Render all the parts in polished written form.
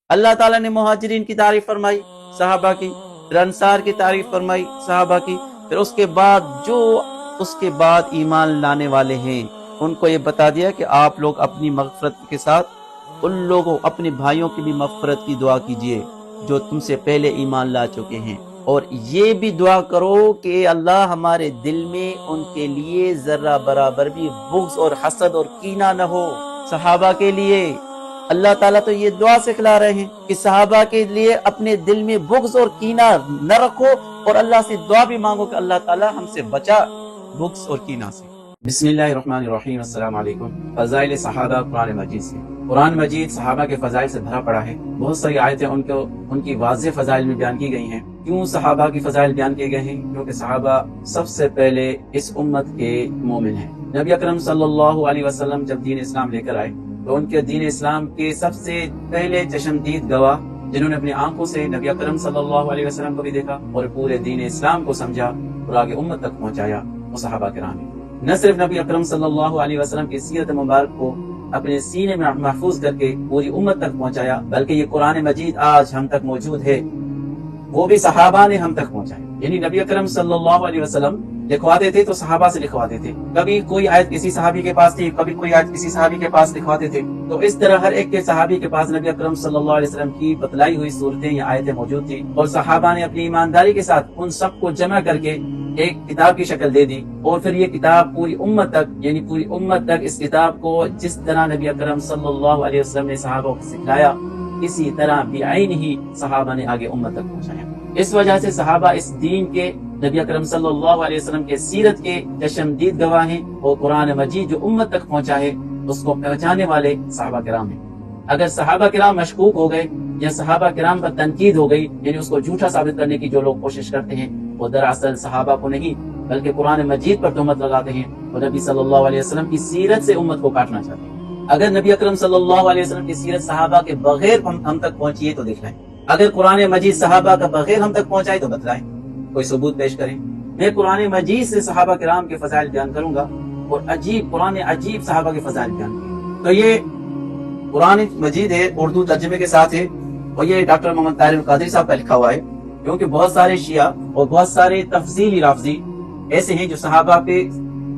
اللہ تعالیٰ نے مہاجرین کی تعریف فرمائی صحابہ کی، پھر انصار کی تعریف فرمائی صحابہ کی، پھر اس کے بعد جو اس کے بعد ایمان لانے والے ہیں ان کو یہ بتا دیا کہ آپ لوگ اپنی مغفرت کے ساتھ ان لوگوں اپنے بھائیوں کی بھی مغفرت کی دعا کیجئے جو تم سے پہلے ایمان لا چکے ہیں، اور یہ بھی دعا کرو کہ اللہ ہمارے دل میں ان کے لیے ذرہ برابر بھی بغض اور حسد اور کینہ نہ ہو۔ صحابہ کے لیے اللہ تعالیٰ تو یہ دعا سکھلا رہے ہیں کہ صحابہ کے لیے اپنے دل میں بغض اور کینہ نہ رکھو، اور اللہ سے دعا بھی مانگو کہ اللہ تعالیٰ ہم سے بچا بغض اور کینہ سے۔ بسم اللہ الرحمن الرحیم، السلام علیکم۔ فضائل صحابہ قرآن مجید سے۔ قرآن مجید صحابہ کے فضائل سے بھرا پڑا ہے، بہت ساری آیتیں ان کی واضح فضائل میں بیان کی گئی ہیں۔ کیوں صحابہ کی فضائل بیان کیے گئے ہیں؟ کیونکہ صحابہ سب سے پہلے اس امت کے مومن ہیں۔ نبی اکرم صلی اللہ علیہ وسلم جب دین اسلام لے کر آئے تو ان کے دین اسلام کے سب سے پہلے چشمدید گواہ جنہوں نے اپنی آنکھوں سے نبی اکرم صلی اللہ علیہ وسلم کو بھی دیکھا اور پورے دین اسلام کو سمجھا اور آگے امت تک پہنچایا، وہ صحابہ کرام ہیں۔ نہ صرف نبی اکرم صلی اللہ علیہ وسلم کی سیرت مبارک کو اپنے سینے میں محفوظ کر کے پوری امت تک پہنچایا، بلکہ یہ قرآن مجید آج ہم تک موجود ہے، وہ بھی صحابہ نے ہم تک پہنچایا۔ یعنی نبی اکرم صلی اللہ علیہ وسلم لکھواتے تھے تو صحابہ سے لکھواتے تھے، کبھی کوئی آیت کسی صحابی کے پاس تھی، کبھی کوئی آیت کسی صحابی کے پاس لکھواتے تھے، تو اس طرح ہر ایک کے صحابی کے پاس نبی اکرم صلی اللہ علیہ وسلم کی بتلائی ہوئی صورتیں یا آیتیں موجود تھی، اور صحابہ نے اپنی ایمانداری کے ساتھ ان سب کو جمع کر کے ایک کتاب کی شکل دے دی، اور پھر یہ کتاب پوری امت تک، یعنی پوری امت تک اس کتاب کو جس طرح نبی اکرم صلی اللہ علیہ وسلم نے صحابہ کو سکھلایا اسی طرح بعین ہی صحابہ نے آگے امت تک پہنچایا۔ اس وجہ سے صحابہ اس دین کے، نبی اکرم صلی اللہ علیہ وسلم کے سیرت کے چشمدید گواہ ہیں، اور قرآن مجید جو امت تک پہنچا ہے اس کو پہنچانے والے صحابہ کرام ہیں۔ اگر صحابہ کرام مشکوک ہو گئے یا صحابہ کرام پر تنقید ہو گئی، یعنی اس کو جھوٹا ثابت کرنے کی جو لوگ کوشش کرتے ہیں، وہ دراصل صحابہ کو نہیں بلکہ قرآن مجید پر تہمت لگاتے ہیں، اور نبی صلی اللہ علیہ وسلم کی سیرت سے امت کو کاٹنا چاہتے ہیں۔ اگر نبی اکرم صلی اللہ علیہ وسلم کی سیرت صحابہ کے بغیر ہم تک پہنچی ہے تو دکھلائیں، اگر قرآن مجید صحابہ کا بغیر ہم تک پہنچائے تو بتلائیں، کوئی ثبوت پیش کریں۔ میں قرآن مجید سے صحابہ کرام کے فضائل بیان کروں گا، اور قرآن عجیب صحابہ کے فضائل بیان کروں گا۔ تو یہ قرآن مجید ہے، اردو ترجمے کے ساتھ ہے، اور یہ ڈاکٹر محمد طاہر القادری صاحب کا لکھا ہوا ہے، کیونکہ بہت سارے شیعہ اور بہت سارے تفضیلی رافضی ایسے ہیں جو صحابہ پہ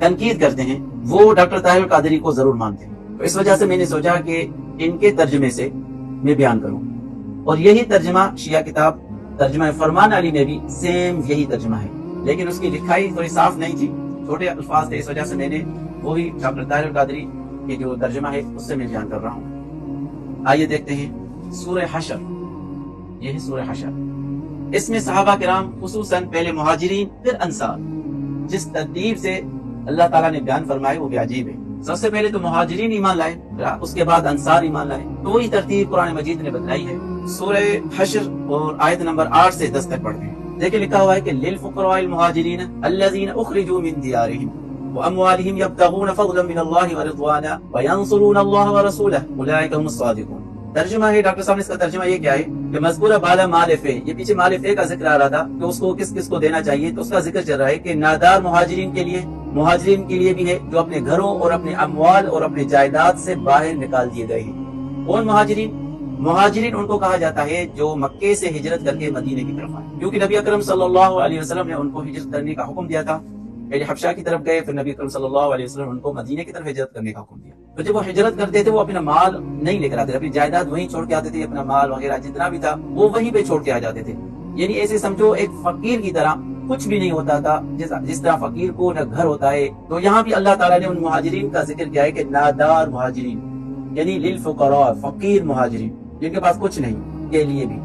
تنقید کرتے ہیں، وہ ڈاکٹر طاہر القادری کو ضرور مانتے ہیں، تو اس وجہ سے میں نے سوچا کہ ان کے ترجمے سے میں بیان کروں، اور یہی ترجمہ شیعہ کتاب ترجمہ فرمان علی میں بھی سیم یہی ترجمہ ہے، لیکن اس کی لکھائی تھوڑی صاف نہیں تھی، چھوٹے الفاظ تھے، اس وجہ سے میں نے وہی ڈاکٹر طاہر القادری کی جو ترجمہ ہے اس سے میں بیان کر رہا ہوں۔ آئیے دیکھتے ہیں سورہ حشر، یہ ہے سورہ حشر۔ اس میں صحابہ کرام خصوصاً پہلے مہاجرین پھر انصار جس ترتیب سے اللہ تعالیٰ نے بیان فرمائے وہ بھی عجیب ہے۔ سب سے پہلے تو مہاجرین ایمان لائے، اس کے بعد انصار ایمان لائے، تو وہی ترتیب قرآن مجید نے بتلائی ہے۔ سورہ حشر اور آیت نمبر 8 سے 10 تک پڑھتے ہیں۔ دیکھیں لکھا ہوا ہے کہ للفقراء المہاجرین الذین اخرجوا من دیارہم واموالہم یبتغون فضلا من اللہ ورضوانا وینصرون اللہ ورسولہ اولئک هم الصادقون۔ ترجمہ ہے ڈاکٹر صاحب نے اس کا ترجمہ یہ کیا ہے کہ مذکورہ بالا مال فے، یہ پیچھے مال فے کا ذکر آ رہا تھا کہ اس کو کس کس کو دینا چاہیے، تو اس کا ذکر چل رہا ہے کہ نادار مہاجرین کے لیے بھی ہے جو اپنے گھروں اور اپنے اموال اور اپنے جائیداد سے باہر نکال دیے گئے ہیں۔ کون مہاجرین ان کو کہا جاتا ہے جو مکے سے ہجرت کر کے مدینے کی طرف آئے، کیونکہ نبی اکرم صلی اللہ علیہ وسلم نے ان کو ہجرت کرنے کا حکم دیا تھا۔ پہلے حبشہ کی طرف گئے، پھر نبی اکرم صلی اللہ علیہ وسلم ان کو مدینے کی طرف ہجرت کرنے کا حکم دیا۔ تو جب وہ ہجرت کرتے تھے وہ اپنا مال نہیں لے کر آتے تھے، اپنی جائیداد وہیں چھوڑ کے آتے تھے، اپنا مال وغیرہ جتنا بھی تھا وہ وہیں پہ چھوڑ کے آ جاتے تھے۔ یعنی ایسے سمجھو ایک فقیر کی طرح کچھ بھی نہیں ہوتا تھا، جس طرح فقیر کو نہ گھر ہوتا ہے، تو یہاں بھی اللہ تعالیٰ نے ان مہاجرین کا ذکر کیا ہے کہ نادار مہاجرین، یعنی للفقراء، فقیر مہاجرین جن کے پاس کچھ نہیں کے لیے بھی،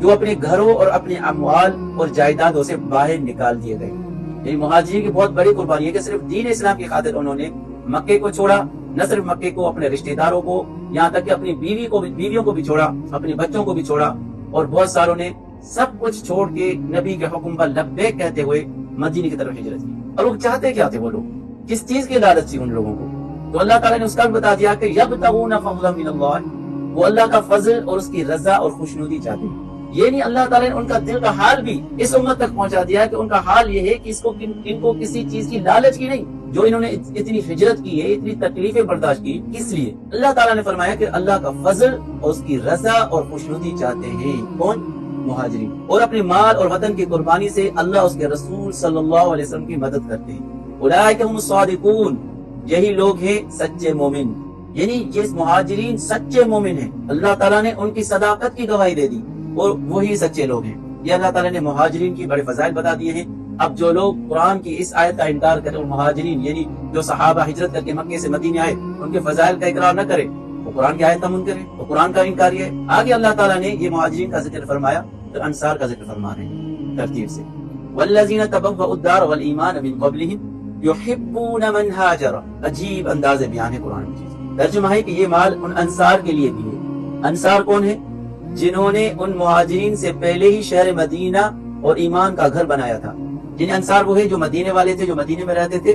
جو اپنے گھروں اور اپنے اموال اور جائیدادوں سے باہر نکال دیے گئے۔ یعنی مہاجرین کی بہت بڑی قربانی ہے کہ صرف دین اسلام کی خاطر انہوں نے مکے کو چھوڑا، نہ صرف مکے کو، اپنے رشتہ داروں کو، یہاں تک کہ اپنی بیویوں کو بھی چھوڑا، اپنے بچوں کو بھی چھوڑا، اور بہت ساروں نے سب کچھ چھوڑ کے نبی کے حکم پر لبیک کہتے ہوئے مدینے کی طرف ہجرت کی۔ اور وہ چاہتے کیا تھے، وہ لوگ کس چیز کی لالچ تھی ان لوگوں کو، تو اللہ تعالیٰ نے اس کا بھی بتا دیا کہ یبتغون فضلا من اللہ، وہ اللہ کا فضل اور اس کی رضا اور خوشنودی چاہتے ہیں۔ یہ نہیں، اللہ تعالیٰ نے ان کا دل کا حال بھی اس امت تک پہنچا دیا ہے کہ ان کا حال یہ ہے کہ ان کو کسی چیز کی لالچ کی نہیں، جو انہوں نے اتنی ہجرت کی ہے، اتنی تکلیفیں برداشت کی، کس لیے؟ اللہ تعالیٰ نے فرمایا کہ اللہ کا فضل اور اس کی رضا اور خوشنودی چاہتے ہیں۔ کون؟ مہاجرین۔ اور اپنے مال اور وطن کی قربانی سے اللہ اس کے رسول صلی اللہ علیہ وسلم کی مدد کرتے ہیں۔ اولئک هم الصادقون، یہی لوگ ہیں سچے مومن، یعنی یہ مہاجرین سچے مومن ہیں۔ اللہ تعالیٰ نے ان کی صداقت کی گواہی دے دی اور وہی سچے لوگ ہیں۔ یہ اللہ تعالیٰ نے مہاجرین کی بڑے فضائل بتا دیے ہیں۔ اب جو لوگ قرآن کی اس آیت کا انکار کریں اور مہاجرین یعنی جو صحابہ ہجرت کر کے مکے سے مدینے آئے ان کے فضائل کا اقرار نہ کرے، وہ قرآن کی آیت کا منکر ہے، وہ قرآن کا انکاری ہے۔ آگے اللہ تعالیٰ نے یہ مہاجرین کا ذکر فرمایا تو انصار کا ذکر فرما رہے ہیں ترتیب سے۔ والذین تبوؤا الدار والایمان من قبلہم یحبون من ہاجر، عجیب انداز بیان ہے قرآن کی۔ ترجمہ ہے کہ یہ مال ان انصار کے لیے بھی ہے۔ انصار کون ہے؟ جنہوں نے ان مہاجرین سے پہلے ہی شہر مدینہ اور ایمان کا گھر بنایا تھا۔ جن انصار وہ ہیں جو مدینے والے تھے، جو مدینے میں رہتے تھے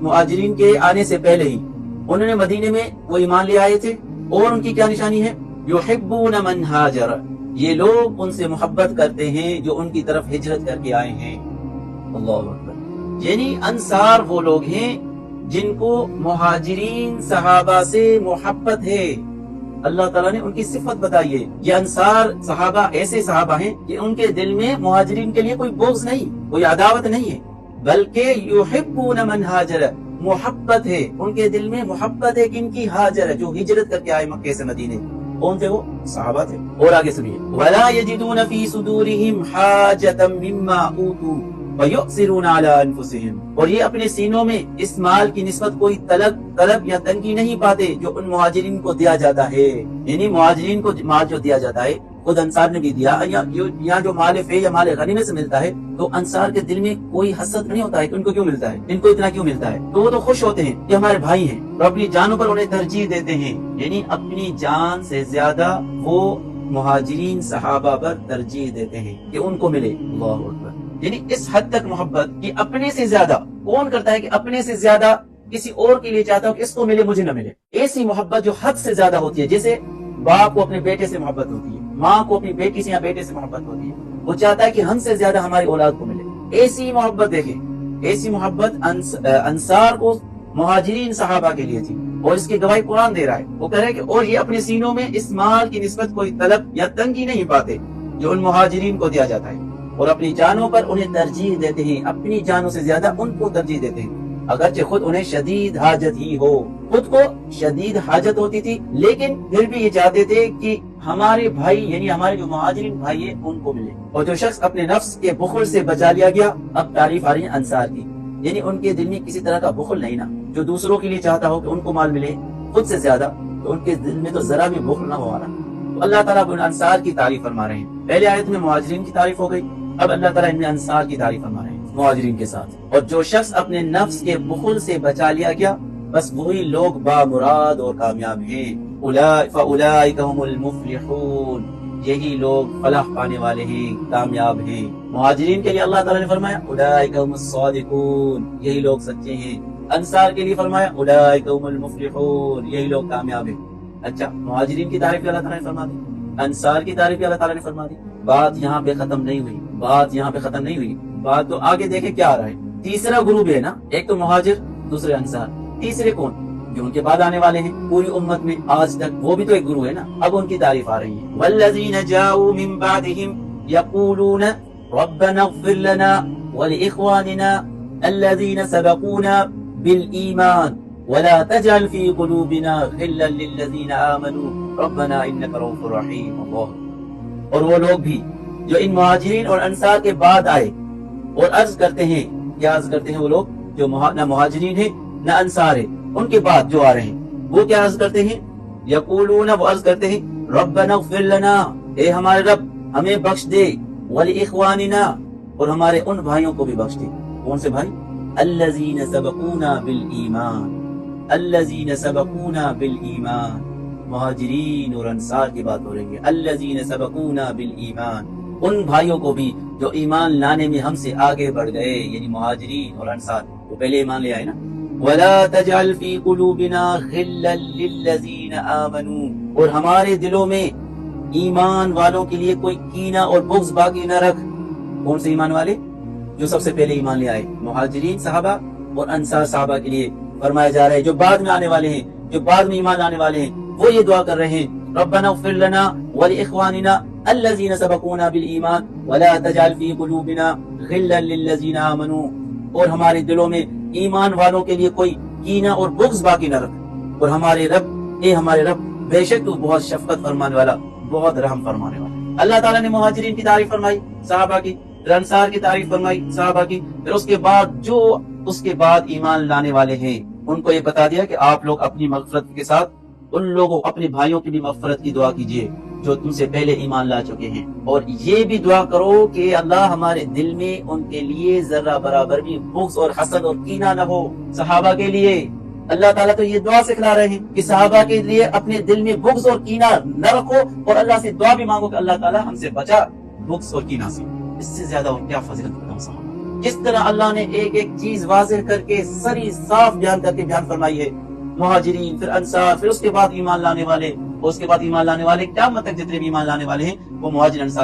مہاجرین کے آنے سے پہلے ہی انہوں نے مدینے میں وہ ایمان لے آئے تھے۔ اور ان کی کیا نشانی ہے؟ یحبون من ہاجر، یہ لوگ ان سے محبت کرتے ہیں جو ان کی طرف ہجرت کر کے آئے ہیں۔ اللہ اکبر، یعنی انصار وہ لوگ ہیں جن کو مہاجرین صحابہ سے محبت ہے۔ اللہ تعالیٰ نے ان کی صفت بتائی ہے۔ یہ انصار صحابہ ایسے صحابہ ہیں کہ ان کے دل میں مہاجرین کے لیے کوئی بغض نہیں، کوئی عداوت نہیں ہے، بلکہ یحبون من ہاجر، محبت ہے ان کے دل میں، محبت ہے کہ ان کی ہاجر جو ہجرت کر کے آئے مکے سے مدینے۔ کون تھے وہ؟ صحابہ تھے۔ اور آگے سنیے، وَلَا يَجِدُونَ فِي صُدُورِهِمْ حَاجَةً مِّمَّا أُوتُوا وَيُؤْثِرُونَ عَلَىٰ أَنفُسِهِمْ، اور یہ اپنے سینوں میں اس مال کی نسبت کوئی طلب یا تنگی نہیں پاتے جو ان مہاجرین کو دیا جاتا ہے۔ یعنی مہاجرین کو مال جو دیا جاتا ہے خود انصار نے بھی دیا، یا جو مال فے یا مال غنیمت سے ملتا ہے تو انصار کے دل میں کوئی حسد نہیں ہوتا ہے کہ ان کو کیوں ملتا ہے، ان کو اتنا کیوں ملتا ہے، تو وہ تو خوش ہوتے ہیں کہ ہمارے بھائی ہیں اور اپنی جانوں پر انہیں ترجیح دیتے ہیں۔ یعنی اپنی جان سے زیادہ وہ مہاجرین صحابہ پر ترجیح دیتے ہیں کہ ان کو ملے۔ اللہ اکبر، یعنی اس حد تک محبت کہ اپنے سے زیادہ کون کرتا ہے کہ اپنے سے زیادہ کسی اور کے لیے چاہتا ہو کہ اس کو ملے مجھے نہ ملے۔ ایسی محبت جو حد سے زیادہ ہوتی ہے، جیسے باپ کو اپنے بیٹے سے محبت ہوتی ہے، ماں کو اپنی بیٹی سے یا بیٹے سے محبت ہوتی ہے، وہ چاہتا ہے کہ ہم سے زیادہ ہماری اولاد کو ملے۔ ایسی محبت دیکھیں، ایسی محبت انصار کو مہاجرین صحابہ کے لیے تھی، اور اس کی گواہی قرآن دے رہا ہے۔ وہ کہہ رہا ہے کہ اور یہ اپنے سینوں میں اس مال کی نسبت کوئی طلب یا تنگی نہیں پاتے جو ان مہاجرین کو دیا جاتا ہے، اور اپنی جانوں پر انہیں ترجیح دیتے ہیں، اپنی جانوں سے زیادہ ان کو ترجیح دیتے ہیں، اگرچہ خود انہیں شدید حاجت ہی ہو۔ خود کو شدید حاجت ہوتی تھی لیکن پھر بھی یہ چاہتے تھے کہ ہمارے بھائی یعنی ہمارے جو مہاجرین بھائی ہیں ان کو ملے۔ اور جو شخص اپنے نفس کے بخل سے بچا لیا گیا، اب تعریف آ رہی ہے انصار کی، یعنی ان کے دل میں کسی طرح کا بخل نہیں نا، جو دوسروں کے لیے چاہتا ہو کہ ان کو مال ملے خود سے زیادہ، تو ان کے دل میں تو ذرا بھی بخل نہ ہو آ رہا۔ تو اللہ تعالیٰ اب ان انصار کی تعریف فرما رہے ہیں۔ پہلے آیت میں مہاجرین کی تعریف ہو گئی، اب اللہ تعالیٰ ان میں انصار کی تعریف فرما رہے ہیں مہاجرین کے ساتھ۔ اور جو شخص اپنے نفس کے بخل سے بچا لیا گیا، بس وہی لوگ بامراد اور کامیاب ہیں۔ فَأُولَئِكَ هُمُ الْمُفْلِحُونَ، یہی لوگ فلاح پانے والے ہیں، کامیاب ہیں۔ مہاجرین کے لیے اللہ تعالیٰ نے فرمایا أُولَئِكَ هُمُ الصَّادِقُونَ، یہی لوگ سچے ہیں۔ انصار کے لیے فرمایا أُولَئِكَ هُمُ الْمُفْلِحُونَ، یہی لوگ کامیاب ہیں۔ اچھا، مہاجرین کی تعریف اللہ تعالیٰ نے فرما دی، انصار کی تعریف اللہ تعالیٰ نے فرما دی۔ بات یہاں پہ ختم نہیں ہوئی، بات یہاں پہ ختم نہیں ہوئی، بات تو آگے دیکھیں کیا آ رہا ہے۔ تیسرا گروپ ہے نا، ایک تو مہاجر، دوسرے انصار، تیسرے کون؟ جو ان کے بعد آنے والے ہیں پوری امت میں آج تک، وہ بھی تو ایک گروہ ہے نا۔ اب ان کی تعریف آ رہی ہے، والذین جاؤوا من بعدهم یقولون ربنا اغفر لنا ولاخواننا الذین سبقونا بالایمان ولا تجعل في قلوبنا غلا للذین آمنوا ربنا انک رؤوف رحیم۔ اور وہ لوگ بھی جو ان مہاجرین اور انصار کے بعد آئے اور عرض کرتے ہیں، کیا عرض کرتے ہیں وہ لوگ جو نہ مہاجرین ہیں نہ انصار ہیں، ان کے بعد جو آ رہے ہیں وہ کیا عرض کرتے ہیں؟ یقولون، وہ عرض کرتے ہیں ربنا اغفر لنا، اے ہمارے رب ہمیں بخش دے، ولاخواننا، اور ہمارے ان بھائیوں کو بھی بخش دے۔ کون سے بھائی؟ الذین سبقونا بالایمان، الذین سبقونا بالایمان، مہاجرین اور انصار کی بات ہو رہی ہے۔ الذین سبقونا بالایمان، ان بھائیوں کو بھی جو ایمان لانے میں ہم سے آگے بڑھ گئے، یعنی مہاجرین اور انصار، وہ پہلے ایمان لے آئے نا۔ وَلَا تَجْعَلْ فِي قُلُوبِنَا غِلًّا لِلَّذِينَ آمَنُوا، اور ہمارے دلوں میں ایمان والوں کے لیے کوئی کینہ اور بغض باقی نہ رکھ۔ کون سے ایمان والے؟ جو سب سے پہلے ایمان لے آئے، مہاجرین صحابہ اور انصار صحابہ کے لیے فرمایا جا رہا ہے، جو بعد میں آنے والے ہیں، جو بعد میں ایمان لانے والے ہیں، وہ یہ دعا کر رہے ہیں، ربنا اغفر لنا ولاخواننا الذين سبقونا بالایمان ولا تجعل في قلوبنا غلا للذين آمنوا، اور ہمارے دلوں میں ایمان والوں کے لیے کوئی کینہ اور بغض باقی نہ رکھ، اور ہمارے رب، اے ہمارے رب، بے شک تو بہت شفقت فرمانے والا، بہت رحم فرمانے والا۔ اللہ تعالیٰ نے مہاجرین کی تعریف فرمائی صحابہ کی، پھر انصار کی تعریف فرمائی صحابہ کی، پھر اس کے بعد جو اس کے بعد ایمان لانے والے ہیں ان کو یہ بتا دیا کہ آپ لوگ اپنی مغفرت کے ساتھ ان لوگوں، اپنے بھائیوں کی بھی مغفرت کی دعا کیجئے جو تم سے پہلے ایمان لا چکے ہیں، اور یہ بھی دعا کرو کہ اللہ ہمارے دل میں ان کے لیے ذرہ برابر بھی بغض اور حسد اور کینہ نہ ہو۔ صحابہ کے لیے اللہ تعالیٰ تو یہ دعا سکھلا رہے ہیں کہ صحابہ کے لیے اپنے دل میں بغض اور کینہ نہ رکھو، اور اللہ سے دعا بھی مانگو کہ اللہ تعالیٰ ہم سے بچا بغض اور کینہ سے۔ اس سے زیادہ اور کیا فضیلت بتاؤں صحابہ، جس طرح اللہ نے ایک ایک چیز واضح کر کے سری صاف بیان کر کے بیان فرمائی ہے، مہاجرین، پھر انصار، پھر اس کے بعد ایمان لانے والے، اور اس کے بعد ایمان لانے والے قیامت تک جتنے بھی ایمان لانے والے ہیں وہ مہاجر انصار کے